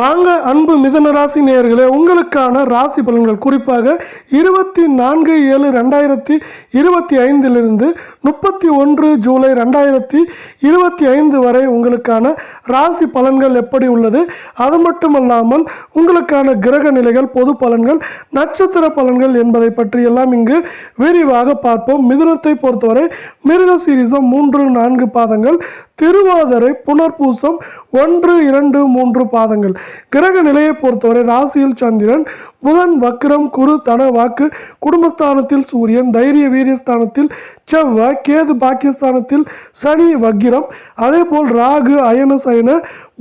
வாங்க அன்பு மிதுன ராசி நேயர்களே, உங்களுக்கான ராசி பலன்கள் குறிப்பாக 24/7/2025 31 ஜூலை 2025 வரை உங்களுக்கான ராசி பலன்கள் எப்படி உள்ளது, அது மட்டுமல்லாமல் உங்களுக்கான கிரக நிலைகள், பொது பலன்கள், நட்சத்திர பலன்கள் என்பதை பற்றி எல்லாம் இங்கு விரிவாக பார்ப்போம். மிதுனத்தை பொறுத்தவரை மிருக சீரிசம் 3-4 பாதங்கள், திருவாதிரை புனர்பூசம் 1-2-3 பாதங்கள். கிரக நிலையை பொறுத்தவரை ராசியில் சந்திரன், புதன் வக்ரம், குரு தன வாக்கு குடும்பஸ்தானத்தில் சூரியன், தைரிய வீரியஸ்தானத்தில் செவ்வாய், கேது பாக்கியஸ்தானத்தில் சனி வக்கிரம், அதே போல் ராகு அயன சயன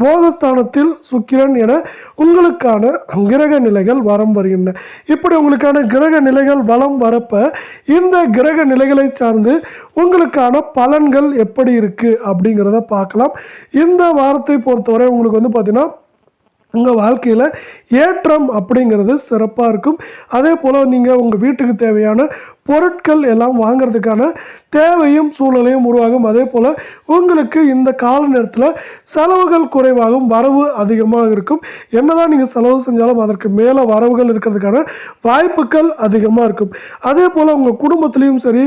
போகஸ்தானத்தில் சுக்கிரன் என உங்களுக்கான கிரக நிலைகள் வரம் வருகின்றன. இப்படி உங்களுக்கான கிரக நிலைகள் வலம் வரப்ப இந்த கிரக நிலைகளை சார்ந்து உங்களுக்கான பலன்கள் எப்படி இருக்கு அப்படிங்கிறத பார்க்கலாம். இந்த வாரத்தை பொறுத்தவரை உங்களுக்கு பார்த்தீங்கன்னா உங்கள் வாழ்க்கையில் ஏற்றம் அப்படிங்கிறது சிறப்பாக இருக்கும். அதே போல் நீங்கள் உங்கள் வீட்டுக்கு தேவையான பொருட்கள் எல்லாம் வாங்கிறதுக்கான தேவையும் சூழ்நிலையும் உருவாகும். அதே போல் உங்களுக்கு இந்த கால நேரத்தில் செலவுகள் குறைவாகும், வரவு அதிகமாக இருக்கும். என்னதான் நீங்கள் செலவு செஞ்சாலும் அதற்கு மேலே வரவுகள் இருக்கிறதுக்கான வாய்ப்புகள் அதிகமாக இருக்கும். அதே போல் உங்கள் குடும்பத்திலையும் சரி,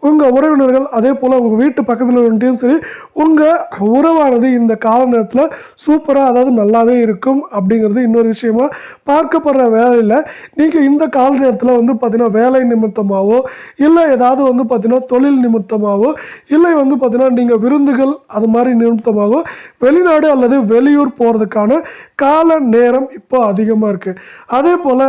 உங்கள் உறவினர்கள், அதே போல் உங்கள் வீட்டு பக்கத்தில் வந்துட்டையும் சரி, உங்கள் உறவானது இந்த கால நேரத்தில் சூப்பராக, அதாவது நல்லாவே இருக்கும் அப்படிங்கிறது இன்னொரு விஷயமா பார்க்கப்படுற வேலையில் நீங்கள் இந்த கால நேரத்தில் பார்த்தீங்கன்னா வேலை நிமித்தமாகவோ இல்லை ஏதாவது பார்த்தீங்கன்னா தொழில் நிமித்தமாகவோ இல்லை பார்த்தீங்கன்னா நீங்கள் விருந்துகள் அது மாதிரி நிமித்தமாகவோ வெளிநாடு அல்லது வெளியூர் போகிறதுக்கான கால நேரம் இப்போ அதிகமாக இருக்குது. அதே போல்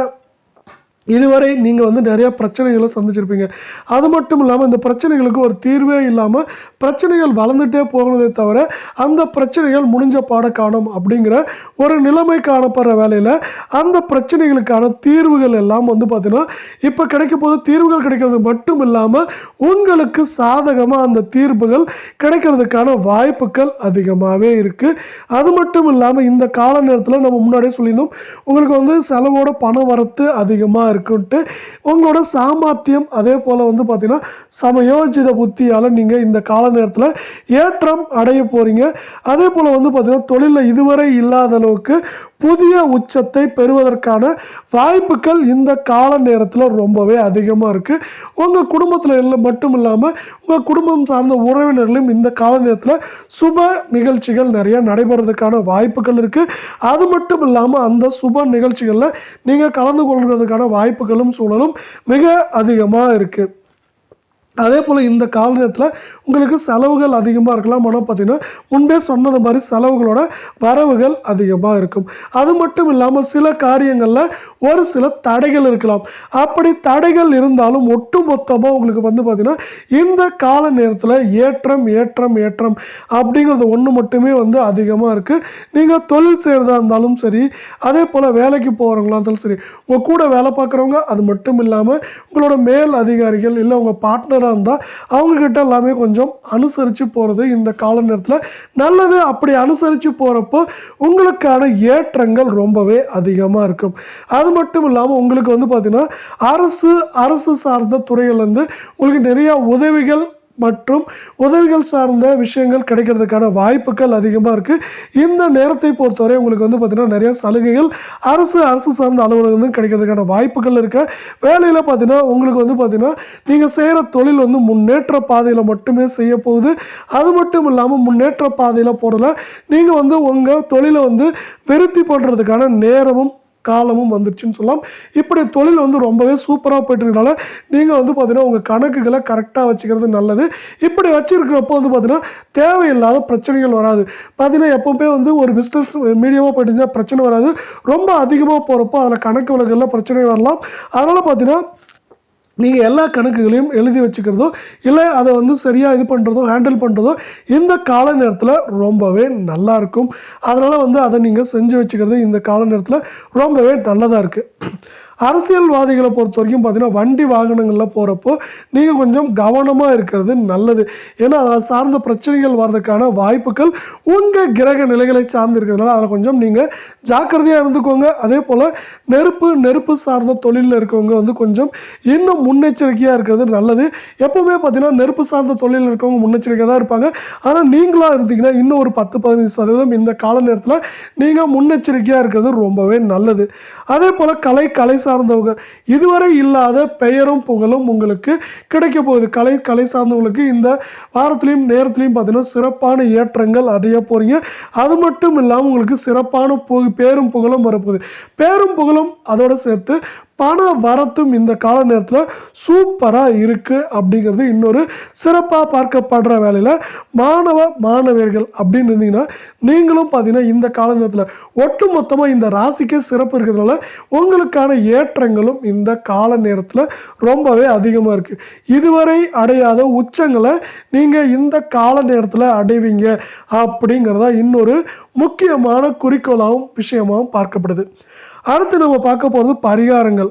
இதுவரை நீங்கள் நிறைய பிரச்சனைகளை சந்திச்சிருப்பீங்க. அது மட்டும் இல்லாமல் இந்த பிரச்சனைகளுக்கு ஒரு தீர்வே இல்லாமல் பிரச்சனைகள் வளர்ந்துட்டே போகிறதே தவிர அந்த பிரச்சனைகள் முடிஞ்ச பாட காணும் அப்படிங்கிற ஒரு நிலைமை காணப்படுற வேலையில் அந்த பிரச்சனைகளுக்கான தீர்வுகள் எல்லாம் பார்த்தீங்கன்னா இப்போ கிடைக்க போது தீர்வுகள் கிடைக்கிறது மட்டும் இல்லாமல் உங்களுக்கு சாதகமாக அந்த தீர்வுகள் கிடைக்கிறதுக்கான வாய்ப்புகள் அதிகமாகவே இருக்குது. அது மட்டும் இல்லாமல் இந்த கால நேரத்தில் நம்ம முன்னாடியே சொல்லியிருந்தோம், உங்களுக்கு செலவோட பண வரத்து அதிகமாக இருக்குன்ட்டு உங்களோட சாமர்த்தியம் அதே போல பார்த்தீங்கன்னா சமயோஜித புத்தியால் நீங்கள் இந்த கால நேரத்தில் ஏற்றம் அடைய போறீங்க. அதே போல பார்த்தீங்கன்னா தொழிலில் இதுவரை இல்லாத அளவுக்கு புதிய உச்சத்தை பெறுவதற்கான வாய்ப்புகள் இந்த கால நேரத்தில் ரொம்பவே அதிகமாக இருக்குது. உங்கள் குடும்பத்தில் மட்டும் இல்லாமல் உங்கள் குடும்பம் சார்ந்த உறவினர்களும் இந்த கால நேரத்தில் சுப நிகழ்ச்சிகள் நிறைய நடைபெறதுக்கான வாய்ப்புகள் இருக்குது. அது மட்டும் இல்லாமல் அந்த சுப நிகழ்ச்சிகளில் நீங்கள் கலந்து கொள்வதற்கான வாய்ப்புகளும் சூழலும் மிக அதிகமாக இருக்குது. அதே போல் இந்த கால நேரத்தில் உங்களுக்கு செலவுகள் அதிகமாக இருக்கலாம். ஆனால் பார்த்தீங்கன்னா முன்பே சொன்னது மாதிரி செலவுகளோட வரவுகள் அதிகமாக இருக்கும். அது மட்டும் இல்லாமல் சில காரியங்களில் ஒரு சில தடைகள் இருக்கலாம். அப்படி தடைகள் இருந்தாலும் ஒட்டுமொத்தமாக உங்களுக்கு பார்த்தீங்கன்னா இந்த கால நேரத்தில் ஏற்றம் ஏற்றம் ஏற்றம் அப்படிங்கிறது ஒன்று மட்டுமே அதிகமாக இருக்குது. நீங்கள் தொழில் செய்கிறதா இருந்தாலும் சரி, அதே போல் வேலைக்கு போகிறவங்களா இருந்தாலும் சரி, உங்கள் கூட வேலை பார்க்குறவங்க, அது மட்டும் இல்லாமல் உங்களோட மேல் அதிகாரிகள் இல்லை உங்கள் பார்ட்னராக இருந்தால் அவங்கக்கிட்ட எல்லாமே கொஞ்சம் அனுசரித்து போகிறது இந்த கால நேரத்தில் நல்லது. அப்படி அனுசரித்து போகிறப்போ உங்களுக்கான ஏற்றங்கள் ரொம்பவே அதிகமாக இருக்கும். அது மட்டும் இல்லாமல் உங்களுக்கு பார்த்தீங்கன்னா அரசு சார்ந்த துறைகள் உங்களுக்கு நிறைய உதவிகள் மற்றும் உதவிகள் சார்ந்த விஷயங்கள் கிடைக்கிறதுக்கான வாய்ப்புகள் அதிகமாக இருக்குது. இந்த நேரத்தை பொறுத்தவரை உங்களுக்கு பார்த்தீங்கன்னா நிறைய சலுகைகள் அரசு சார்ந்த அலுவலகம் கிடைக்கிறதுக்கான வாய்ப்புகள் இருக்கு. வேலையில் பார்த்தீங்கன்னா உங்களுக்கு பார்த்தீங்கன்னா நீங்கள் செய்கிற தொழில் முன்னேற்ற பாதையில் மட்டுமே செய்ய போகுது. அது மட்டும் இல்லாமல் முன்னேற்ற பாதையில் போகிறதுல நீங்கள் உங்கள் தொழிலை விருத்தி பண்ணுறதுக்கான நேரமும் காலமும் வந்துருச்சுன்னு சொல்லலாம். இப்படி தொழில் ரொம்பவே சூப்பராக போயிட்டுருக்கனால நீங்கள் பார்த்தீங்கன்னா உங்கள் கணக்குகளை கரெக்டாக வச்சுக்கிறது நல்லது. இப்படி வச்சுருக்கிறப்போ பார்த்தீங்கன்னா தேவையில்லாத பிரச்சனைகள் வராது. பார்த்தீங்கன்னா எப்பவுமே ஒரு பிஸ்னஸ் மீடியமாக போயிட்டுச்சுன்னா பிரச்சனை வராது. ரொம்ப அதிகமாக போகிறப்போ அதில் கணக்கு வழக்குகளில் பிரச்சனை வரலாம். அதனால் பார்த்தீங்கன்னா நீங்கள் எல்லா கணக்குகளையும் எழுதி வச்சுக்கிறதோ இல்லை அதை சரியாக இது பண்ணுறதோ ஹேண்டில் பண்ணுறதோ இந்த கால நேரத்தில் ரொம்பவே நல்லா இருக்கும். அதனால் அதை நீங்கள் செஞ்சு வச்சுக்கிறது இந்த கால நேரத்தில் ரொம்பவே நல்லதாக இருக்குது. அரசியல்வாதிகளை பொறுத்த வரைக்கும் பார்த்தீங்கன்னா வண்டி வாகனங்களில் போகிறப்போ நீங்கள் கொஞ்சம் கவனமாக இருக்கிறது நல்லது. ஏன்னா அதை சார்ந்த பிரச்சனைகள் வர்றதுக்கான வாய்ப்புகள் உங்கள் கிரக நிலைகளை சார்ந்து இருக்கிறதுனால அதில் கொஞ்சம் நீங்கள் ஜாக்கிரதையாக இருந்துக்கோங்க. அதே போல் நெருப்பு சார்ந்த தொழிலில் இருக்கவங்க வந்து கொஞ்சம் இன்னும் முன்னெச்சரிக்கையாக இருக்கிறது நல்லது. எப்பவுமே பார்த்தீங்கன்னா நெருப்பு சார்ந்த தொழிலில் இருக்கவங்க முன்னெச்சரிக்கையாக தான் இருப்பாங்க. ஆனால் நீங்களாக இருந்தீங்கன்னா இன்னும் ஒரு 10-15% இந்த கால நேரத்தில் நீங்கள் முன்னெச்சரிக்கையாக இருக்கிறது ரொம்பவே நல்லது. அதே போல் கலை சார்ந்தவங்க இதுவரை இல்லாத பெயரும் புகழும் உங்களுக்கு கிடைக்க போகுது. கலை சார்ந்தவங்களுக்கு இந்த வாரத்திலையும் நேரத்திலையும் பார்த்தீங்கன்னா சிறப்பான ஏற்றங்கள் அடைய போறீங்க. அது மட்டும் இல்லாமல் உங்களுக்கு சிறப்பான பேரும் புகழும் வரப்போகுது. பேரும் புகழும் அதோட சேர்த்து பண வரத்தும் இந்த கால நேரத்தில் சூப்பராக இருக்குது அப்படிங்கிறது இன்னொரு சிறப்பாக பார்க்கப்படுற வேலையில் மாணவர்கள் அப்படின்னு இருந்தீங்கன்னா நீங்களும் பார்த்தீங்கன்னா இந்த கால நேரத்தில் ஒட்டு மொத்தமாக இந்த ராசிக்கே சிறப்பு இருக்கிறதுனால உங்களுக்கான ஏற்றங்களும் இந்த கால நேரத்தில் ரொம்பவே அதிகமாக இருக்குது. இதுவரை அடையாத உச்சங்களை நீங்கள் இந்த கால நேரத்தில் அடைவீங்க அப்படிங்கிறதா இன்னொரு முக்கியமான குறிக்கோளாகவும் விஷயமாகவும் பார்க்கப்படுது. அடுத்து நம்ம பார்க்க போகிறது பரிகாரங்கள்.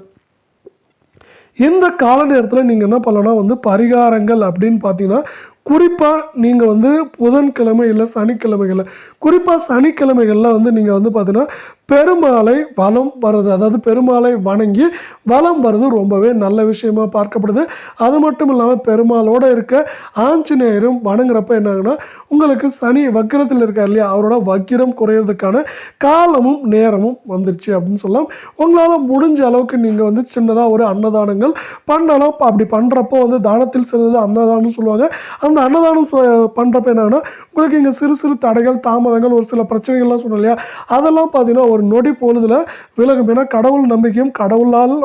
இந்த கால நேரத்தில் நீங்கள் என்ன பண்ணலாம் வந்து பரிகாரங்கள் அப்படின்னு பார்த்தீங்கன்னா குறிப்பாக நீங்கள் வந்து புதன்கிழமை இல்லை சனிக்கிழமைகளில் குறிப்பாக சனிக்கிழமைகளில் வந்து நீங்கள் வந்து பார்த்தீங்கன்னா பெருமாளை வலம் வருது, அதாவது பெருமாளை வணங்கி வலம் வருது ரொம்பவே நல்ல விஷயமா பார்க்கப்படுது. அது மட்டும் இல்லாமல் பெருமாளோட இருக்க ஆஞ்சநேயரும் வணங்குறப்ப என்னாகுன்னா உங்களுக்கு சனி வக்கிரத்தில் இருக்கார் இல்லையா, அவரோட வக்கிரம் குறையிறதுக்கான காலமும் நேரமும் வந்துருச்சு அப்படின்னு சொல்லலாம். உங்களால் முடிஞ்ச அளவுக்கு நீங்கள் வந்து சின்னதாக ஒரு அன்னதானங்கள் பண்ணலாம். அப்படி பண்ணுறப்போ வந்து தானத்தில் சிறந்தது அன்னதானம் சொல்லுவாங்க. அந்த அன்னதானம் பண்ணுறப்ப என்னாகுன்னா உங்களுக்கு இங்கே சிறு தடைகள் தாமதங்கள் ஒரு சில பிரச்சனைகள்லாம் சொன்னோம் இல்லையா, அதெல்லாம் பார்த்தீங்கன்னா ஒரு நொடி பொழுதுல விலகும். ஏன்னா கடவுள் நம்பிக்கையும் கடவுளால்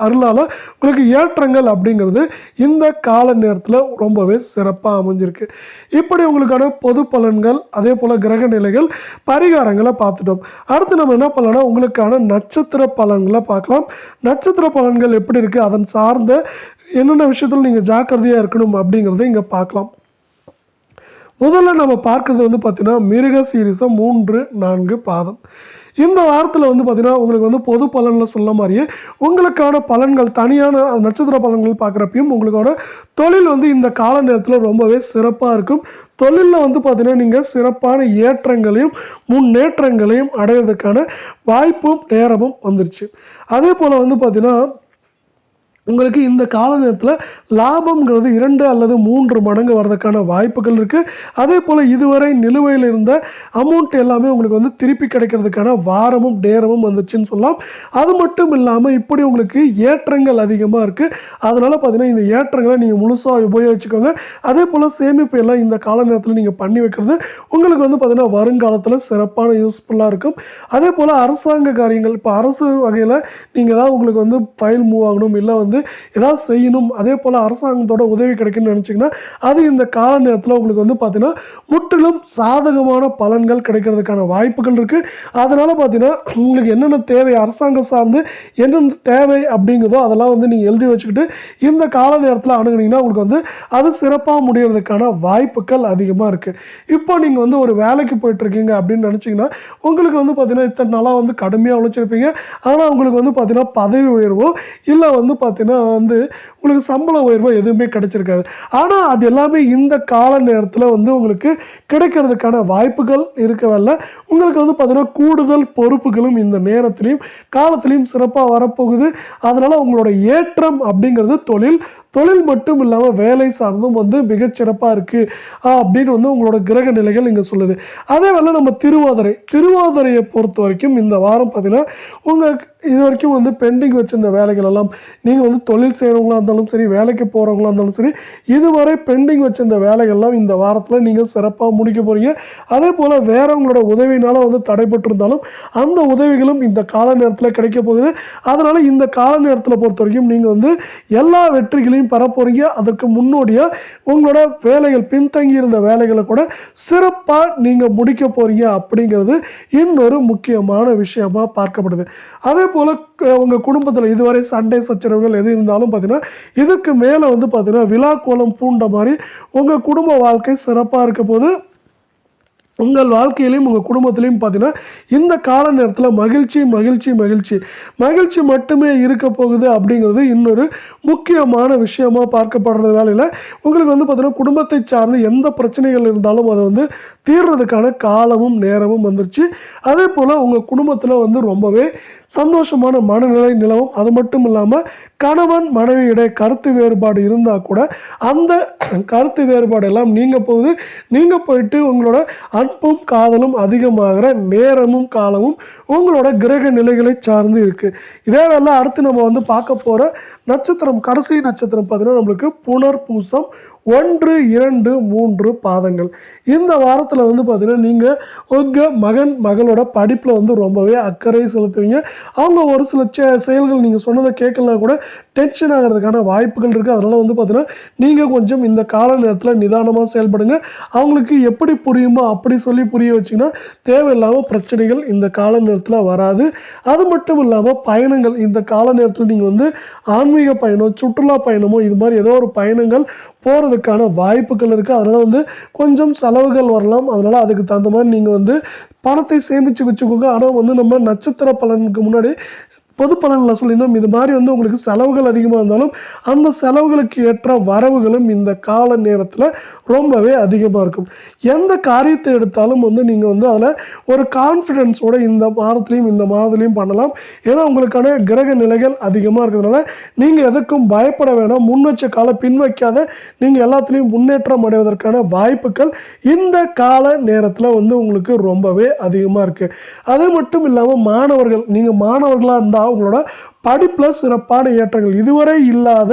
அருளால உங்களுக்கு ஏற்றங்கள் அப்படிங்கிறது இந்த கால நேரத்தில் ரொம்பவே சிறப்பாக அமைஞ்சிருக்கு. இப்படி உங்களுக்கான பொது பலன்கள் அதே போல கிரக நிலைகள் பரிகாரங்களை பார்த்துட்டோம். அடுத்து நம்ம என்ன பண்ணலாம்னா உங்களுக்கான நட்சத்திர பலன்களை பார்க்கலாம். நட்சத்திர பலன்கள் எப்படி இருக்கு, அதன் சார்ந்த என்னென்ன விஷயத்தில் நீங்க ஜாக்கிரதையா இருக்கணும் அப்படிங்கிறத இங்க பார்க்கலாம். முதல்ல நம்ம பார்க்கறது வந்து பார்த்தீங்கன்னா மிருக சீரிசம் 3-4 பாதம். இந்த வாரத்தில் வந்து பார்த்தீங்கன்னா உங்களுக்கு வந்து பொது பலனில் சொல்ல மாதிரியே உங்களுக்கான பலன்கள் தனியான நட்சத்திர பலன்கள் பார்க்குறப்பையும் உங்களுக்கான தொழில் வந்து இந்த கால நேரத்தில் ரொம்பவே சிறப்பாக இருக்கும். தொழிலில் வந்து பார்த்தீங்கன்னா நீங்கள் சிறப்பான ஏற்றங்களையும் முன்னேற்றங்களையும் அடைவதற்கான வாய்ப்பும் நேரமும் வந்துருச்சு. அதே போல் வந்து பார்த்தீங்கன்னா உங்களுக்கு இந்த கால நேரத்தில் லாபம்ங்கிறது 2 அல்லது 3 மடங்கு வர்றதுக்கான வாய்ப்புகள் இருக்குது. அதே போல் இதுவரை நிலுவையில் இருந்த அமௌண்ட் எல்லாமே உங்களுக்கு வந்து திருப்பி கிடைக்கிறதுக்கான வாரமும் நேரமும் வந்துச்சுன்னு சொல்லலாம். அது மட்டும் இல்லாமல் இப்படி உங்களுக்கு ஏற்றங்கள் அதிகமாக இருக்குது. அதனால் பார்த்தீங்கன்னா இந்த ஏற்றங்களை நீங்கள் முழுசாக உபயோகிச்சுக்கோங்க. அதே போல் சேமிப்பு எல்லாம் இந்த கால நேரத்தில் நீங்கள் பண்ணி வைக்கிறது உங்களுக்கு வந்து பார்த்தீங்கன்னா வருங்காலத்தில் சிறப்பான யூஸ்ஃபுல்லாக இருக்கும். அதே போல் அரசாங்க காரியங்கள் இப்போ அரசு வகையில் நீங்கள் ஏதாவது உங்களுக்கு வந்து ஃபைல் மூவ் ஆகணும் இல்லை வந்து ஏதாவது செய்யணும் அதே போல அரசாங்கத்தோட உதவி கிடைக்கும்னு நினைச்சீங்கன்னா அது இந்த கால நேரத்தில் உங்களுக்கு வந்து பார்த்தீங்கன்னா முற்றிலும் சாதகமான பலன்கள் கிடைக்கிறதுக்கான வாய்ப்புகள் இருக்கு. அதனால பார்த்தீங்கன்னா உங்களுக்கு என்னென்ன தேவை அரசாங்கம் சார்ந்து என்னென்ன தேவை அப்படிங்கிறதோ அதெல்லாம் வந்து நீங்கள் எழுதி வச்சுக்கிட்டு இந்த கால நேரத்தில் அணுகுனீங்கன்னா உங்களுக்கு வந்து அது சிறப்பாக முடியறதுக்கான வாய்ப்புகள் அதிகமாக இருக்கு. இப்போ நீங்கள் வந்து ஒரு வேலைக்கு போயிட்டு இருக்கீங்க அப்படின்னு நினைச்சீங்கன்னா உங்களுக்கு வந்து பார்த்தீங்கன்னா இத்தனை நாளாக வந்து கடுமையாக உழைச்சிருப்பீங்க. ஆனால் உங்களுக்கு வந்து பார்த்தீங்கன்னா பதவி உயர்வோ இல்லை வந்து பார்த்தீங்கன்னா வந்து உங்களுக்கு சம்பள உயர்வோ எதுவுமே கிடைச்சிருக்காது. ஆனால் அது எல்லாமே இந்த கால நேரத்தில் வந்து உங்களுக்கு கிடைக்கிறதுக்கான வாய்ப்புகள் இருக்கவில்லை. உங்களுக்கு வந்து பார்த்தீங்கன்னா கூடுதல் பொறுப்புகளும் இந்த நேரத்திலையும் காலத்திலையும் சிறப்பாக வரப்போகுது. அதனால உங்களோட ஏற்றம் அப்படிங்கிறது தொழில் மட்டும் இல்லாமல் வேலை சார்ந்தும் வந்து மிகச்சிறப்பாக இருக்கு அப்படின்னு வந்து உங்களோட கிரக நிலைகள் இங்கே சொல்லுது. அதே வேளை நம்ம திருவாதிரையை பொறுத்த வரைக்கும் இந்த வாரம் பார்த்தீங்கன்னா உங்களுக்கு இது வரைக்கும் வந்து பெண்டிங் வச்சிருந்த வேலைகள் எல்லாம் நீங்கள் வந்து தொழில் செய்கிறவங்களா இருந்தாலும் சரி வேலைக்கு போகிறவங்களா இருந்தாலும் சரி இதுவரை பெண்டிங் வச்சிருந்த வேலைகள்லாம் இந்த வாரத்தில் நீங்கள் சிறப்பாக முடிக்க போறீங்க. அதே போல் வேறவங்களோட உதவினால வந்து தடைபட்டிருந்தாலும் அந்த உதவிகளும் இந்த கால நேரத்தில் கிடைக்க போகுது. அதனால இந்த கால நேரத்தில் பொறுத்த வரைக்கும் நீங்கள் வந்து எல்லா வெற்றிகளையும் பெற போறீங்க. அதற்கு முன்னோடியாக உங்களோட வேலைகள் பின்தங்கி இருந்த வேலைகளை கூட சிறப்பாக நீங்கள் முடிக்க போறீங்க அப்படிங்கிறது இன்னொரு முக்கியமான விஷயமா பார்க்கப்படுது. அதே போல உங்க குடும்பத்தில் இதுவரை சண்டை சச்சரவுகள் எது இருந்தாலும் பார்த்தீங்கன்னா இதுக்கு மேலே வந்து பார்த்தீங்கன்னா விழா கோலம் பூண்ட மாதிரி உங்க குடும்ப வாழ்க்கை சிறப்பாக இருக்க போது. உங்கள் வாழ்க்கையிலையும் உங்கள் குடும்பத்திலையும் பார்த்தீங்கன்னா இந்த கால நேரத்தில் மகிழ்ச்சி மகிழ்ச்சி மகிழ்ச்சி மகிழ்ச்சி மட்டுமே இருக்க போகுது அப்படிங்கிறது இன்னொரு முக்கியமான விஷயமா பார்க்கப்படுற வேலையில் உங்களுக்கு வந்து பார்த்தீங்கன்னா குடும்பத்தை சார்ந்து எந்த பிரச்சனைகள் இருந்தாலும் அதை வந்து தீர்றதுக்கான காலமும் நேரமும் வந்துருச்சு. அதே போல் உங்கள் குடும்பத்தில் வந்து ரொம்பவே சந்தோஷமான மனநிலை நிலவும். அது மட்டும் இல்லாமல் கணவன் மனைவியிடையே கருத்து வேறுபாடு இருந்தால் கூட அந்த கருத்து வேறுபாடு எல்லாம் நீங்கள் போயிட்டு உங்களோட அன்பும் காதலும் அதிகமாகிற நேரமும் காலமும் உங்களோட கிரக நிலைகளை சார்ந்து இருக்குது. இதே வேலை அடுத்து நம்ம வந்து பார்க்க போகிற நட்சத்திரம், கடைசி நட்சத்திரம் பார்த்தீங்கன்னா நம்மளுக்கு புனர்பூசம் 1, 2, 3 பாதங்கள். இந்த வாரத்தில் வந்து பார்த்தீங்கன்னா நீங்கள் உங்கள் மகளோட படிப்பில் வந்து ரொம்பவே அக்கறை செலுத்துவீங்க. அவங்க ஒரு சில செயல்கள் நீங்கள் சொன்னதை கேட்கலாம் கூட டென்ஷன் ஆகிறதுக்கான வாய்ப்புகள் இருக்குது. அதனால் வந்து பார்த்தீங்கன்னா நீங்கள் கொஞ்சம் இந்த கால நேரத்தில் நிதானமாக செயல்படுங்க. அவங்களுக்கு எப்படி புரியுமோ அப்படி சொல்லி புரிய வச்சிங்கன்னா தேவையில்லாமல் பிரச்சனைகள் இந்த கால நேரத்தில் வராது. அது மட்டும் இல்லாமல் பயணங்கள், இந்த கால நேரத்தில் நீங்கள் வந்து ஆன்மீக பயணம், சுற்றுலா பயணமோ இது மாதிரி ஏதோ ஒரு பயணங்கள் போகிறதுக்கான வாய்ப்புகள் இருக்குது. அதனால் வந்து கொஞ்சம் செலவுகள் வரலாம். அதனால் அதுக்கு தகுந்த மாதிரி நீங்கள் வந்து பணத்தை சேமித்து வச்சுக்கோங்க. ஆனால் வந்து நம்ம நட்சத்திர பலனுக்கு முன்னாடி பொது பலன்களை சொல்லியிருந்தோம். இது மாதிரி வந்து உங்களுக்கு செலவுகள் அதிகமாக இருந்தாலும் அந்த செலவுகளுக்கு ஏற்ற வரவுகளும் இந்த கால நேரத்தில் ரொம்பவே அதிகமாக இருக்கும். எந்த காரியத்தை எடுத்தாலும் வந்து நீங்கள் வந்து அதில் ஒரு கான்ஃபிடென்ஸோட இந்த வாரத்துலையும் இந்த மாதத்துலையும் பண்ணலாம். ஏன்னா உங்களுக்கான கிரக நிலைகள் அதிகமாக இருக்கிறதுனால நீங்கள் எதுக்கும் பயப்பட வேணாம். முன் வச்ச கால பின் வைக்காத நீங்கள் எல்லாத்துலேயும் முன்னேற்றம் அடைவதற்கான வாய்ப்புகள் இந்த கால நேரத்தில் வந்து உங்களுக்கு ரொம்பவே அதிகமாக இருக்குது. அது மட்டும் இல்லாமல் மாணவர்கள், நீங்கள் மாணவர்களாக இருந்தால் உங்களோட படிப்பில் சிறப்பான ஏற்றங்கள், இதுவரை இல்லாத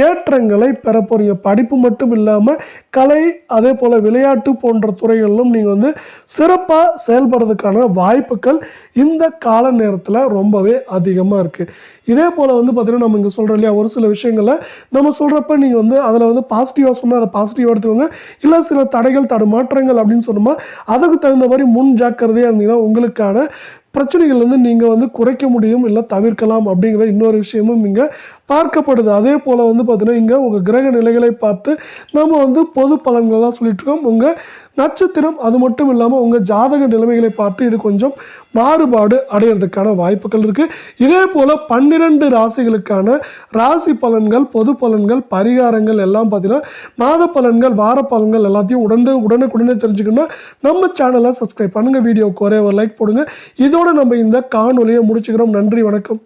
ஏற்றங்களை பெற போறீங்க. படிப்பு மட்டும் இல்லாமல் கலை, அதே போல் விளையாட்டு போன்ற துறைகளிலும் நீங்கள் வந்து சிறப்பாக செயல்படுறதுக்கான வாய்ப்புகள் இந்த கால நேரத்தில் ரொம்பவே அதிகமாக இருக்குது. இதே போல் வந்து பார்த்தீங்கன்னா நம்ம இங்கே சொல்கிறோம் இல்லையா, ஒரு சில விஷயங்களை நம்ம சொல்கிறப்ப நீங்கள் வந்து அதில் வந்து பாசிட்டிவாக சொன்னால் அதை பாசிட்டிவாக எடுத்துக்கோங்க. இல்லை சில தடைகள் தடுமாற்றங்கள் அப்படின்னு சொன்னோமா அதுக்கு தகுந்த மாதிரி முன் ஜாக்கிரதையாக இருந்தீங்கன்னா உங்களுக்கான பிரச்சனைகள் வந்து நீங்கள் வந்து குறைக்க முடியும், இல்லை தவிர்க்கலாம் அப்படிங்கிற இன்னொரு விஷயமும் இங்கே பார்க்கப்படுது. அதே போல் வந்து பார்த்தீங்கன்னா இங்கே உங்கள் கிரக நிலைகளை பார்த்து நம்ம வந்து பொது பலன்கள் தான் சொல்லிட்டு இருக்கோம். உங்கள் நட்சத்திரம் அது மட்டும் இல்லாமல் உங்கள் ஜாதக நிலைமைகளை பார்த்து இது கொஞ்சம் மாறுபாடு அடையிறதுக்கான வாய்ப்புகள் இருக்குது. இதே போல் 12 ராசிகளுக்கான ராசி பலன்கள், பொது பலன்கள், பரிகாரங்கள் எல்லாம் பார்த்தீங்கன்னா மாத பலன்கள், வார பலன்கள் எல்லாத்தையும் உடனுக்குடனே தெரிஞ்சுக்கணும்னா நம்ம சேனலை சப்ஸ்கிரைப் பண்ணுங்கள். வீடியோக்கு ஒரே ஒரு லைக் போடுங்க. இதோட நம்ம இந்த காணொலியை முடிச்சுக்கிறோம். நன்றி, வணக்கம்.